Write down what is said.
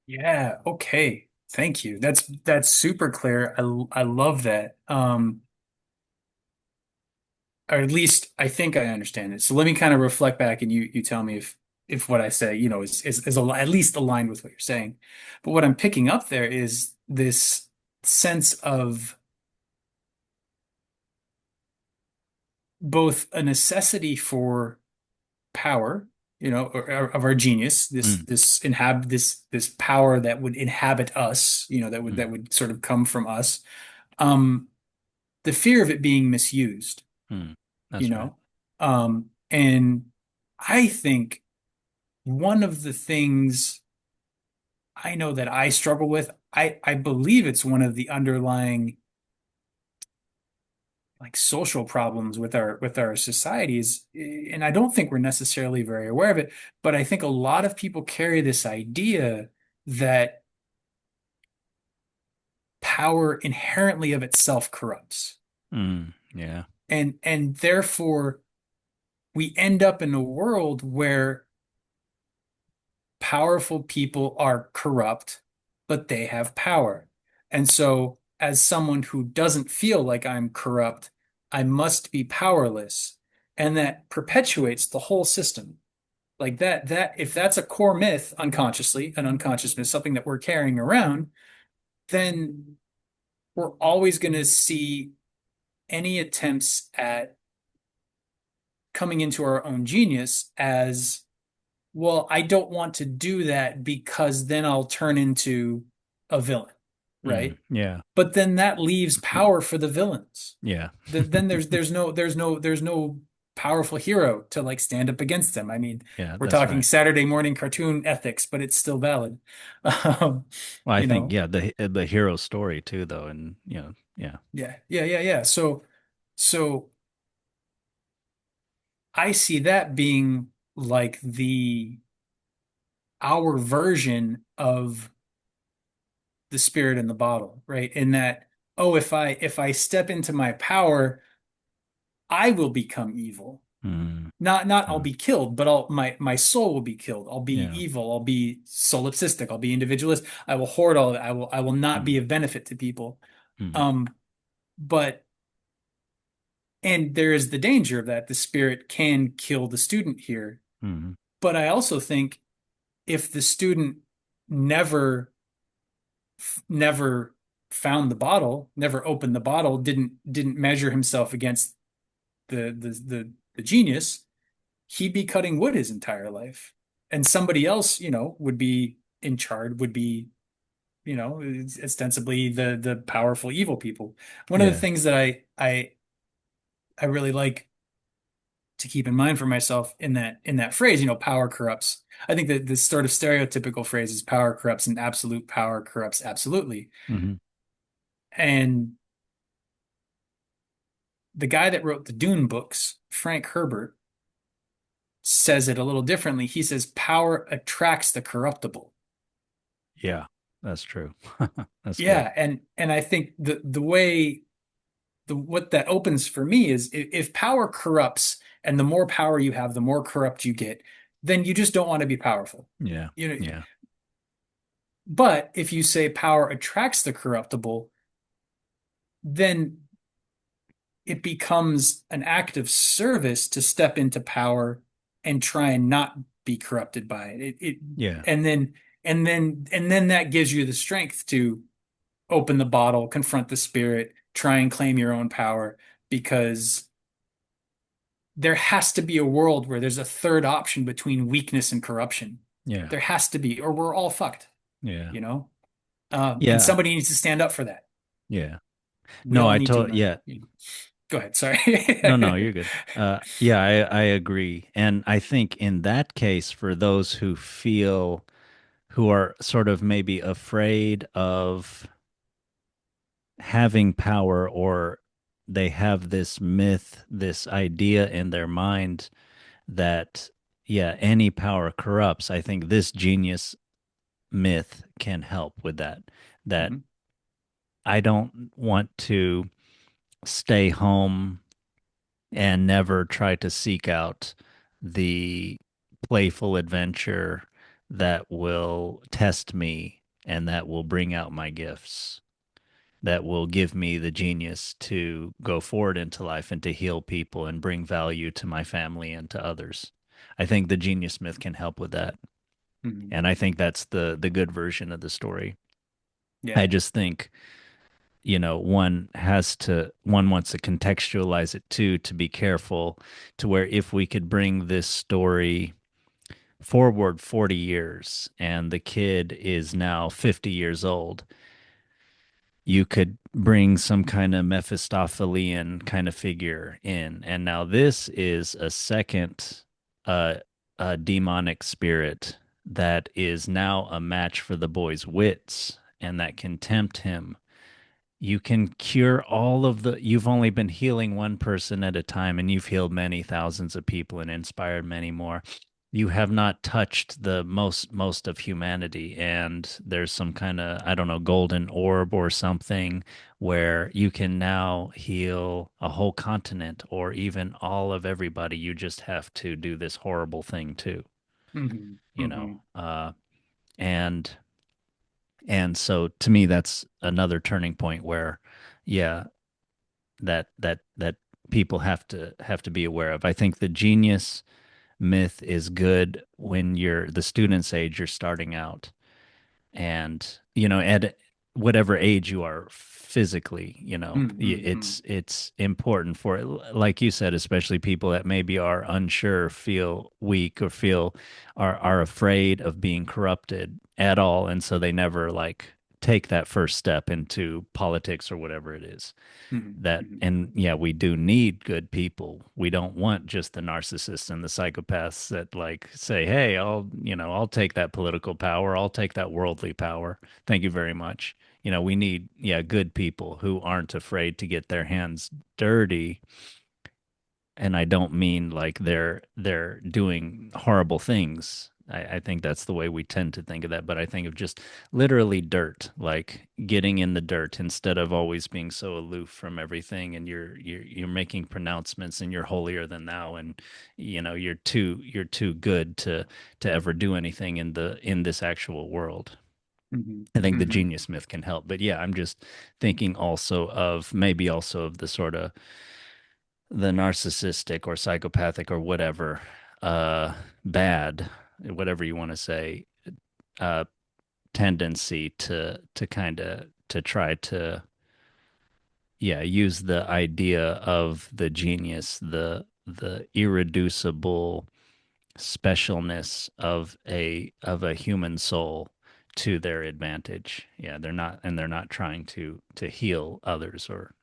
Yeah, okay. Thank you. That's super clear. I love that. Or at least I think I understand it. So let me kind of reflect back and you tell me if what I say, at least aligned with what you're saying. But what I'm picking up there is this sense of both a necessity for power, or of our genius, this Mm, this inhab this power that would inhabit us, that would mm, that would sort of come from us. Um, the fear of it being misused, mm. you That's right. know. And I think one of the things I know that I struggle with, I believe it's one of the underlying like social problems with our societies, and I don't think we're necessarily very aware of it, but I think a lot of people carry this idea that power inherently of itself corrupts. Yeah. And therefore we end up in a world where powerful people are corrupt, but they have power. And so, as someone who doesn't feel like I'm corrupt, I must be powerless. And that perpetuates the whole system. Like if that's a core myth unconsciously, an unconscious myth, something that we're carrying around, then we're always going to see any attempts at coming into our own genius as, well, I don't want to do that because then I'll turn into a villain, right? Yeah. But then that leaves power for the villains. Yeah. Then there's no powerful hero to like stand up against them. I mean, Yeah, we're that's talking right. Saturday morning cartoon ethics, but it's still valid. Um, Well, I you think know, yeah, the hero story too, though, and yeah. yeah. So I see that being like the our version of the spirit in the bottle, right? In that, oh, if I step into my power, I will become evil. Mm, Not I'll mm, be killed, but my soul will be killed. I'll be yeah. evil. I'll be solipsistic. I'll be individualist. I will hoard all of it. I will not be Mm, of benefit to people. mm, Um, but and there is the danger of that. The spirit can kill the student here. mm, But I also think if the student never never found the bottle, never opened the bottle, didn't measure himself against the genius, he'd be cutting wood his entire life. And somebody else, would be in charge, would be, ostensibly the powerful evil people. One of the yeah. things that I really like to keep in mind for myself in that phrase, power corrupts. I think that the sort of stereotypical phrase is power corrupts and absolute power corrupts absolutely. Hmm. And the guy that wrote the Dune books, Frank Herbert, says it a little differently. He says power attracts the corruptible. Yeah, that's true. That's good. Yeah, and I think the way the what that opens for me is if power corrupts and the more power you have, the more corrupt you get, then you just don't want to be powerful. Yeah. You know, Yeah. but if you say power attracts the corruptible, then it becomes an act of service to step into power and try and not be corrupted by it. Yeah. And then that gives you the strength to open the bottle, confront the spirit, try and claim your own power, because there has to be a world where there's a third option between weakness and corruption. Yeah. There has to be, or we're all fucked, Yeah. you know? And Yeah. somebody needs to stand up for that. Yeah. We No, all I need to told learn. yeah. Go ahead. Sorry. No, you're good. Yeah, I agree. And I think in that case, for those who feel who are sort of maybe afraid of having power, or they have this myth, this idea in their mind that, yeah, any power corrupts. I think this genius myth can help with that. That Mhm. I don't want to stay home and never try to seek out the playful adventure that will test me and that will bring out my gifts, that will give me the genius to go forward into life and to heal people and bring value to my family and to others. I think the genius myth can help with that. Mhm. And I think that's the good version of the story. I Yeah. just think, one wants to contextualize it too, to be careful, to where if we could bring this story forward 40 years and the kid is now 50 years old, you could bring some kind of Mephistophelean kind of figure in. And now this is a second uh, demonic spirit that is now a match for the boy's wits and that can tempt him. You can cure all of you've only been healing one person at a time, and you've healed many thousands of people and inspired many more. You have not touched the most of humanity, and there's some kind of, I don't know, golden orb or something where you can now heal a whole continent or even all of everybody. You just have to do this horrible thing too, Hmm. you know. Hmm. And so to me, that's another turning point where, yeah, that people have to be aware of. I think the genius myth is good when you're the student's age, you're starting out, and at whatever age you are physically, Hmm. it's important for, like you said, especially people that maybe are unsure, feel weak, or feel are afraid of being corrupted at all, and so they never like take that first step into politics or whatever it is. Hmm. That, Hmm. and yeah, we do need good people. We don't want just the narcissists and the psychopaths that like say, hey, I'll take that political power, I'll take that worldly power, thank you very much. We need, yeah, good people who aren't afraid to get their hands dirty. And I don't mean like they're doing horrible things. I think that's the way we tend to think of that, but I think of just literally dirt, like getting in the dirt instead of always being so aloof from everything, and you're making pronouncements and you're holier than thou, and you're too good to ever do anything in this actual world. Hmm. I think the Hmm. genius myth can help. But yeah, I'm just thinking also of maybe also of the sort of the narcissistic or psychopathic or whatever, uh bad, whatever you want to say, uh tendency to kind of to try to, yeah, use the idea of the genius, the irreducible specialness of a human soul to their advantage. Yeah, they're not trying to heal others or